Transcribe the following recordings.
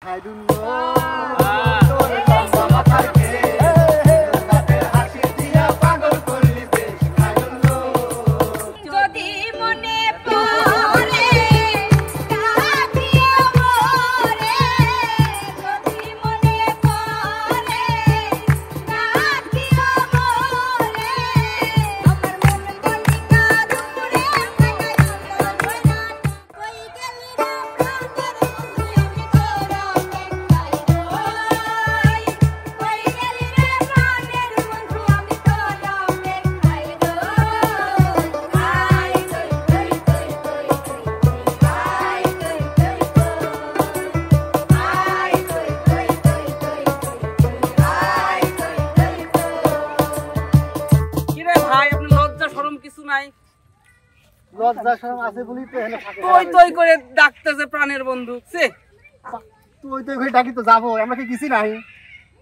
I don't know. Mama থাকে রাতের হাসি দিয়া পাগল করলি বেশ I don't know. যদি মনে পড়ে কাঁদিও মোরে যদি মনে পড়ে কাঁদিও মোরে আমার মন কলিকা দূরে কই গেলি রে প্রাণের বন্ধু আমি তোরা দেখাই কই গেলি রে প্রাণের বন্ধু আমি তোরা দেখাই কিরে ভাই আপনি লজ্জা শরম কিছু নাই? লজ্জা শরম আছে বলি তো এখানে থাকে তুই তুই করে ডাকতেছে প্রাণের বন্ধু সে তুই তো ওই ডাকি তো যাবো আমরা কি কিছু নাই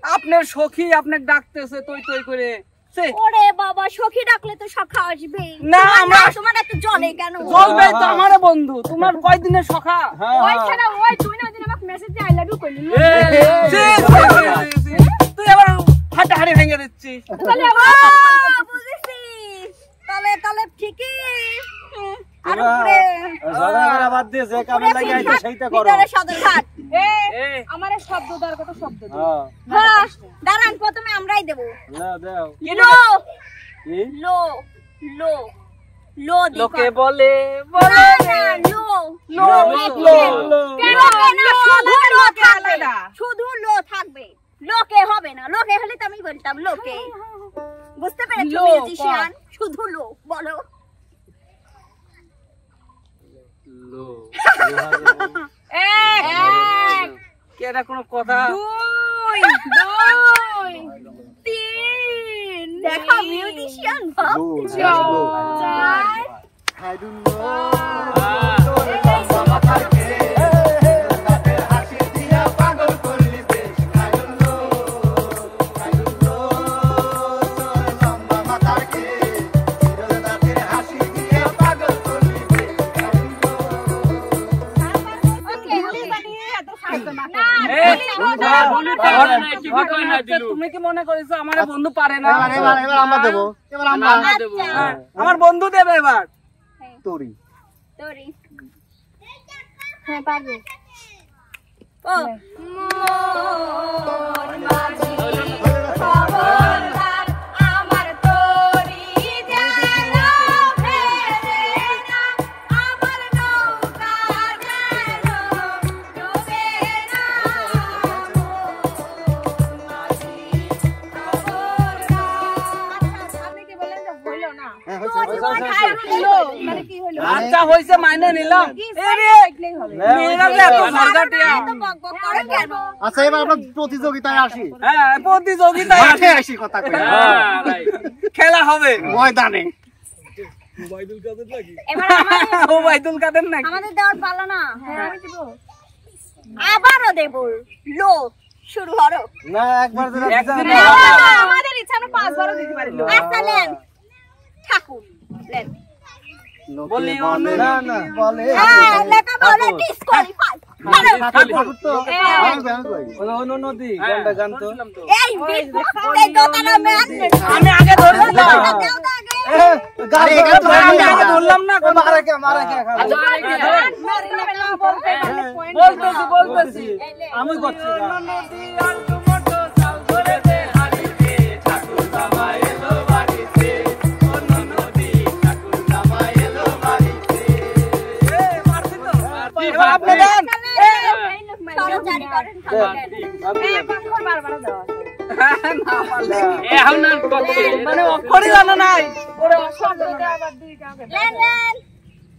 আপনার সখী আপনাকে ডাকতেছে তুই তুই করে সে ওরে বাবা সখী ডাকলে তো সখা আসবে না, আমরা- তোমার এত জলে কেন চলবে তো আমার বন্ধু তোমার কয়দিনের সখা ওইখানে ওই তুই না ওই দিন আমাকে মেসেজ দিয়ে আই লাভ ইউ কইলি তুই আবার হাঁটাহাঁড়ি ভেঙে দিচ্ছিস তাহলে বুঝেছি তাহলে তাহলে ঠিকই আর উপরে ঝগড়া বাদ দিয়ে যে কামে লাগি আইতে সেইটা করো ভিতরে সদর ঘাট আমারে শব্দ দেওয়ার কথা শব্দ দিও। হ্যাঁ দাঁড়ান প্রথমে আমরাই দেব না দাও লো কি লো লো লো লোকে বলে বলে লো লো লো লো কেন হবে না শুধু লো থাকবে শুধু লো থাকবে লোকে হবে না লোকে হলে তো আমি বলতাম লোকে বুঝতে পেরেছো লো, মিউজিশিয়ান শুধু লো বলো লো এক কি এটা কোনো কথা দুই দুই তিন দেখো মিউজিশিয়ান ভাব চার I don't know. Mama থাকে রাতের হাসি দিয়া পাগল করলি বেশ I don't know. I don't know. Mama থাকে রাতের হাসি দিয়া পাগল করলি বেশ I don't know. ওকে বানিয়ে এত ফালতু না তুমি কি মনে করেছো আমার বন্ধু পারে না এবার আমরা দেবো এবার আমরা হ্যাঁ, আমার বন্ধু দেবে এবার তোরি তোরি হ্যাঁ পারবো ও মোর মাঝি খবরদার আমার তোরি যেন ফেরে না আমার নৌকা যেন ডুবে না মোর মাঝি খবরদার আপনি কি বলেন যে হইলো না মানে কি হইলো আচ্ছা হইছে মাইনে নিলাম দেখলেই হবে মেয়েরা তো এত ঝগড়াটিয়া আচ্ছা এবার আমরা প্রতিযোগিতায় আসি হ্যাঁ প্রতিযোগিতায় মাঠে আসি কথা কই খেলা হবে ময়দানে এবার আমাদের ওবাইদুল কাদের নাকি আমাদের দেওয়ার পালা না আমি দেব আবারও দেব লো শুরু হলো না একবার একদিন আমাদের ইচ্ছা আমরা 5 বারও দিতে পারি আচ্ছা লেন ঠাকুর লেন বলি না না বলে হ্যাঁ লেখা বলে ডিসকোয়ালিফাই ঠাকুর তো নদী গানটা জানতো এই বিপদে দোকানে ম্যান আমি আগে ধরলাম দেও তো আগে গাড়ি আমি আগে ধরলাম না মারা কে বলতেছি আমি করছি আপনি দেন সরকারি করেন মানে অক্ষরই জানো নাই লেন লেন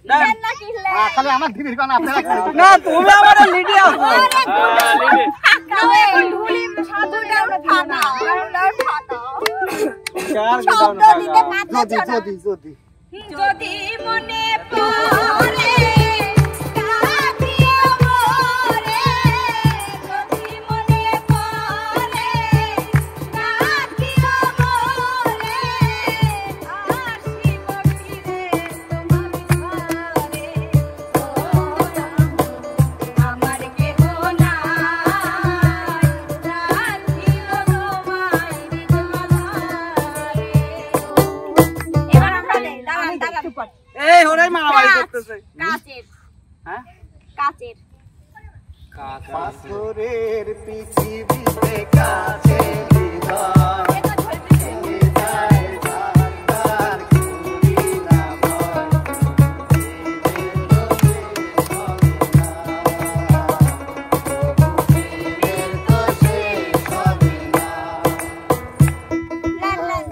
লেন না কি লেন খালি আমার দিবির কোন আপনারা না তুমি আমার লিডি আছো ধুলি সাধু ডাউন ফাটা চার শব্দ দিতে পারছো না যদি যদি মনে পড়ে কাঁদিও মোরে যদি মনে পড়ে কাঁদিও মোরে হাসি বকিরে তোমার ঘরে আমার কেহ নাই পাথরের পৃথিবীতে কাছে হৃদয় ভেঙে যায় ধার ঘুরি না ভয়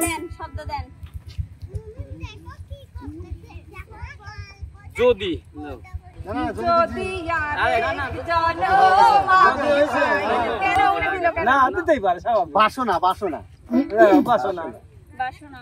দেন শব্দ দেন যদি যদি আরে না, না। না দিতেই পারে স্বাভাবিক বাসনা বাসনা বাসনা বাসনা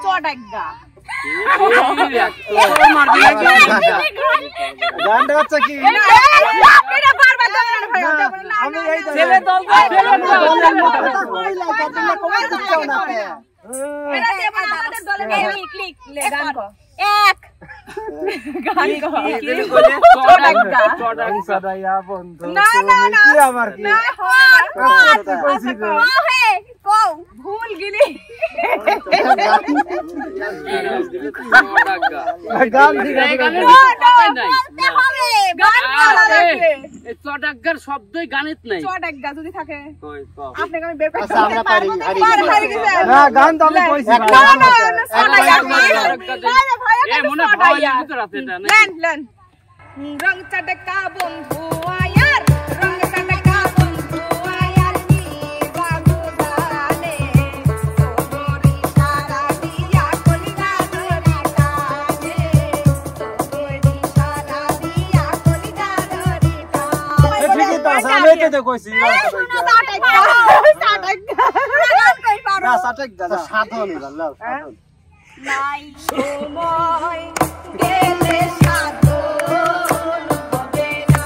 চটাইগা গানটা হচ্ছে কি এটা বারবার ধরে ভাই আমি এই ছেলে দল এটা দিয়ে আমাদের দলে ক্লিক লে গান কর এক গান কর চটাইগা সাদাইয়া বন্ধু না না না কি আমার কি না হয় কইছি তো হে কও ভুল গিলি গান দিগা বলতে হবে গান করা লাগবে চটাগ্গার শব্দই গানেত নাই চটাইগা যদি থাকে কই কও আপনাকে আমি বের করতে আচ্ছা আমরা পারি পারি গেছে না গান তো আমি কইছি না না চটাইগা এ মনে ভাই ভিতর আছে এটা না লেন লেন রং চটকা বন্ধু আয়ার রং চটকা বন্ধু আয়ার নি বাবু দানে তোরি সারা দিয়া কলিনা ধরে টানে তোরি সারা দিয়া কলিনা ধরে টানে ঠিকই তো আছে আমি তো কইছি না সাটেক দাদা সাধন লাও সাধন নাই সময় গেলে সাধন হবে না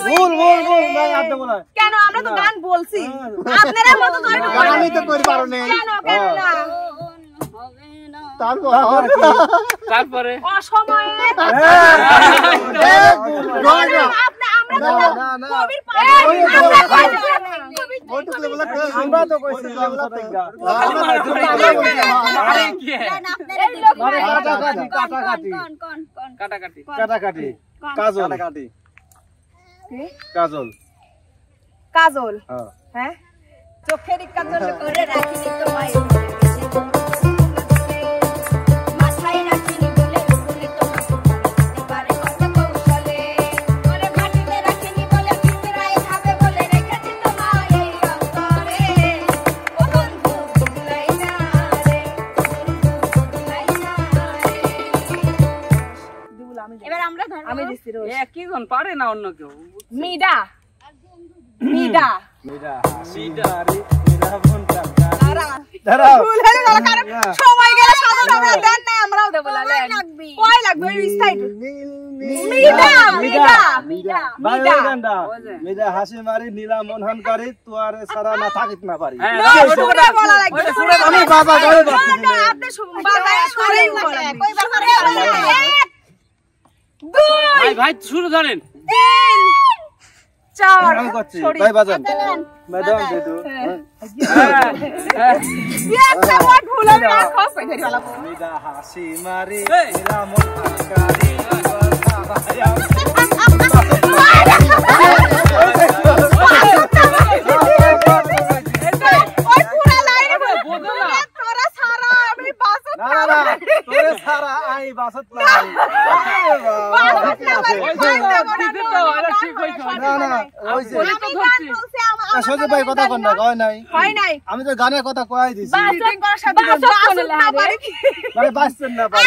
ভুল ভুল ভুল ভাই আপনি বলেন কেন আমরা তো গান বলছি আপনারা মতো ধরে গান আমি তো করি পারো না কেন কেন না হবে না তারপরে অসময়ে আমরা তো কবির আমরা তো কইছি সাটেক গা আরে কি কাটাকাটি কাটাকাটি কাটাকাটি কাজল কাটাকাটি কাজল কাজল হ্যাঁ হ্যাঁ চোখের কাজল করে রাখিনি তোমায় মাথায় রাখিনি বলে বলে তোমাকে পারে কত কৌশলে করে মাটিতে রাখিনি বলে ভিতরায় খাবে বলে রেখেছি তোমায় এই অন্তরে ও বন্ধু বুঝলাই না রে বন্ধু বুঝলাই না রে দুল আমি এবার আমরা ধরব আমি দিছি রোজ এ কি জন পারে না অন্য কেউ মিডা মিডা মেরা হাসিদারি মেরা মনটা দাঁড়াও ভুল হয়ে গেল কারণ সময় গেলে সাধন আমরা দেন না আমরাও দেব সময় লেন লাগবে। কয় লাগবে ওই স্টাইল নীল মিডা মিডা মিডা বাইরে গান্ডা মেরা হাসি মারি নীলা মনহন করি তুয়ারে সারা না থাকিত না পারি হ্যাঁ না, সুরে বলা লাগবে সুরে আমি বাবা গায়ে না বাকি না আপনি বাজায় সুরেই বলেন কই বাসারে ভাই ভাই শুরু ধরেন তিন চার আমি করছি সরি ভাই বাজান ম্যাডাম দেদু একটা ওয়ার্ড ভুল হবে না খস পাই ধরি वाला মেরা হাসি মারি নীলা মনহন করি ওই পুরো লাইন বলো না তোরা সারা আমি বাসত না না তোরে সারা আই বাসত না না না ওই যে আমি গান বলছি সজে ভাই কথা কোন না কয় নাই হয় নাই আমি তো গানের কথা কয় দিছি বাসত করার সাথে বাসত না পারি মানে বাসছেন না পারি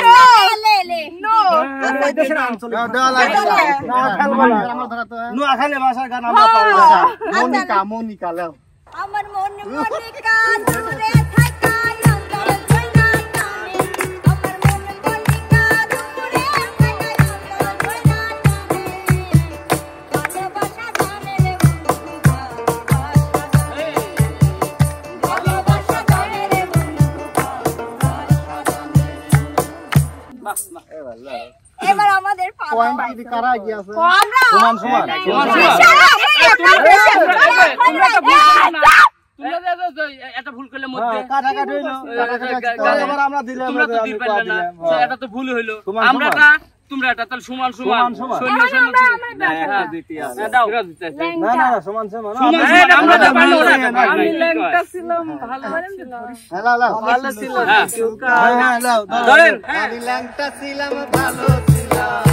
লে লে নো এই দেশের আঞ্চলিক দেওয়া লাগে না খেলবো না নোয়া খালে ভাষার গান আমরা পারি মনিকা মনিকা লেও আমার মন মনিকা দূরে থাকা অন্তর জয়না টানে আমার মন মনিকা দূরে থাকা অন্তর জয়না টানে পয়েন্ট কি কারা কি আছে আমরা সমান সমান এটা ভুল করলে মধ্যে কাটাকাটি হইলো কাটাকাটি আবার আমরা দিলাম তোমরা তো দিই পারলে না এটা তো ভুল হইলো আমরা এটা তোমরা এটা তাহলে সমান সমান শূন্য শূন্য হ্যাঁ দ্বিতীয় দাও না না সমান সমান আমরা তো পারলো না আমি ল্যাংটা ছিলাম ভালো ছিল হ্যালো হ্যালো ভালো ছিল হ্যাঁ লাও ধরেন আমি ল্যাংটা ছিলাম ভালো ছিলাম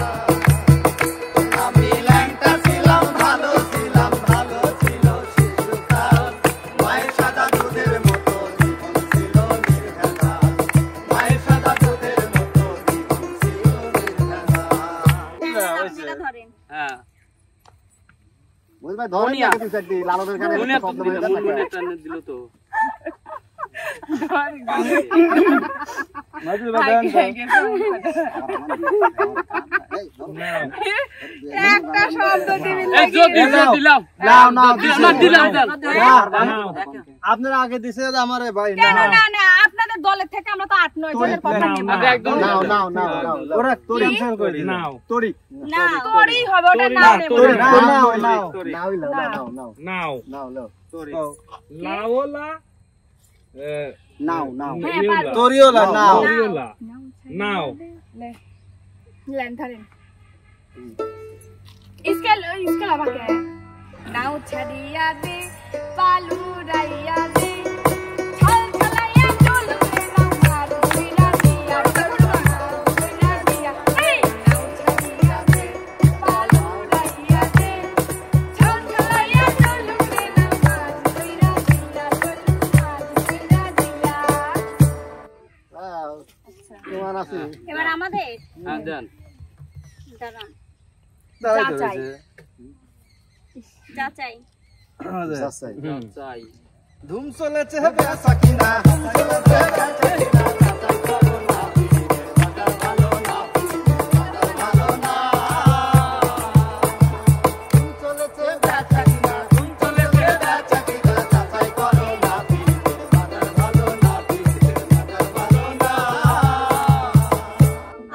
আমি ল্যাংটা ছিলাম ভালো ছিলাম ভালো ছিল শিশুকাল মায়ের সাদা দুধের মতো জীবন ছিল নির্ভেজা মায়ের সাদা দুধের মতো জীবন ছিল নির্ভেজা ধরেন হ্যাঁ বুঝবাই ধরে মুনিয়া। না কিছু একটি লালনের কানে মনে তো শব্দ দিল হয়ে মনে থাকে টানে দিল তো মাঝে বাদান একটা শব্দ দিবি এই যদি দিলাম নাও নাও দিলাম আপনারা আগে দিছে আমারে ভাই না না না আপনাদের দলের থেকে আমরা তো 8-9 জনের কথা নিব আগে একদম নাও নাও নাও ওরা তোরি ক্যান্সেল করে দিন নাও তোরি না তোরই হবে ওটা না নেব তোরি না। নাও নাও নাও তোরি। নাও নাও নাও নাও নাও নাও তোরি লাওলা নাও নাও হ্যাঁ, পারবো। তোরিওলা নাও তোরিওলা নাও লেন ধরেন इसके अलावा क्या है नाव छड़िया दे पालू राइया दे छल छलाया चोल में नाव मार बिना दिया बिना दिया ए नाव छड़िया दे पालू राइया दे छल छलाया चोल में नाव मार बिना दिया बिना दिया তোমার আছে এবার আমাদের হ্যাঁ দেন দাঁড়ান চাচাই যাচাই যাচ্ছে চাই ধুম চলেছে বেসাকিনা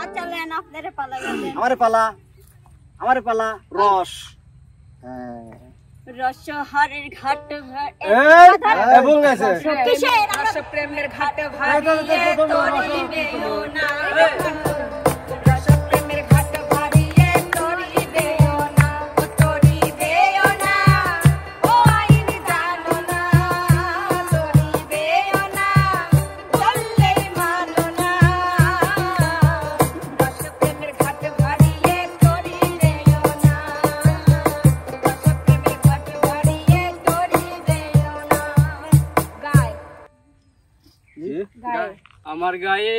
আচ্ছা লেন আপনারে পালা গেছে আমারে পালা রস হ্যাঁ রসহারের ঘাট এই ভুল গেছে কিসের রস প্রেমের ঘাট এই ভারিয়ে তো, তোরিবেও না রস প্রেমের ঘাট ভারিয়ে তোরিবেও না ও তোরিবেও না ও আইন জানো না তোরিবেও না বললেই মানো না রস প্রেমের ঘাট ভারিয়ে তোরিবেও না রস প্রেমের ঘাট ভারিয়ে তোরিবেও না গায় গায় আমার গায়ে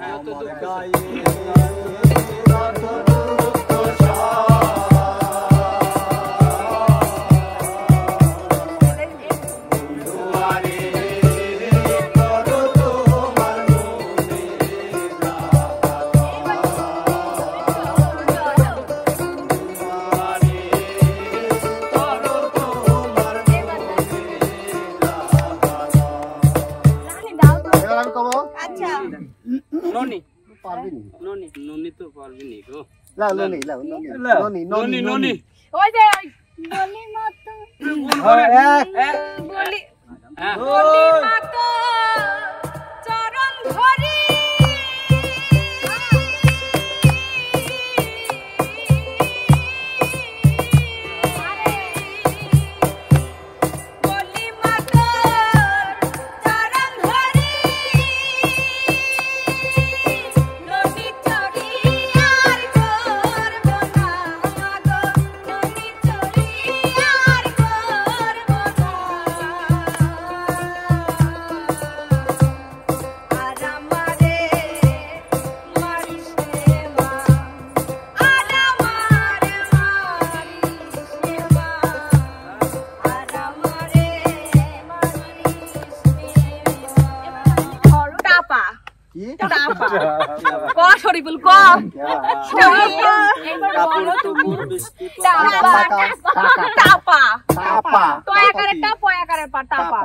এত দুঃখ এবার আমি কব আচ্ছা ননি পারবি নি ননি ননি তো পারবি নি গো লাও ননি ননি ননি ওই যে বলি মতো বলি হ্যাঁ বলি মাতো চরণ ধরি বলি মাতো চরণ ধরি নদী চড়ি আর করব না গো নদী চড়ি আর করব না আর আমারে মারিস রে মা আর আমারে মারিস রে মা আর আমারে মারিস রে মা টাপা কি টাপা ক শরীফুল ক কাপড় তো মোর বিস্কুট টাপা টাপা তো একারে টাপ একারে পা টাপা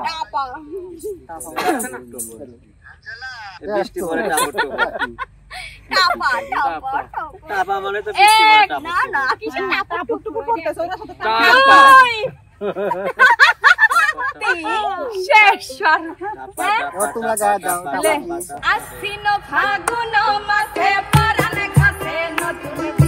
বৃষ্টি পরে কাপড় তো টাপা টাপা টাপা টাপা মানে তো এক না না কিছু টাপা টুকটুক করতেছ ওরা সাথে টাপা। শেষ তোমরা গায়ে দাও আশ্বিন ফাগুন মাসে পরাণ ঘাসে নতুন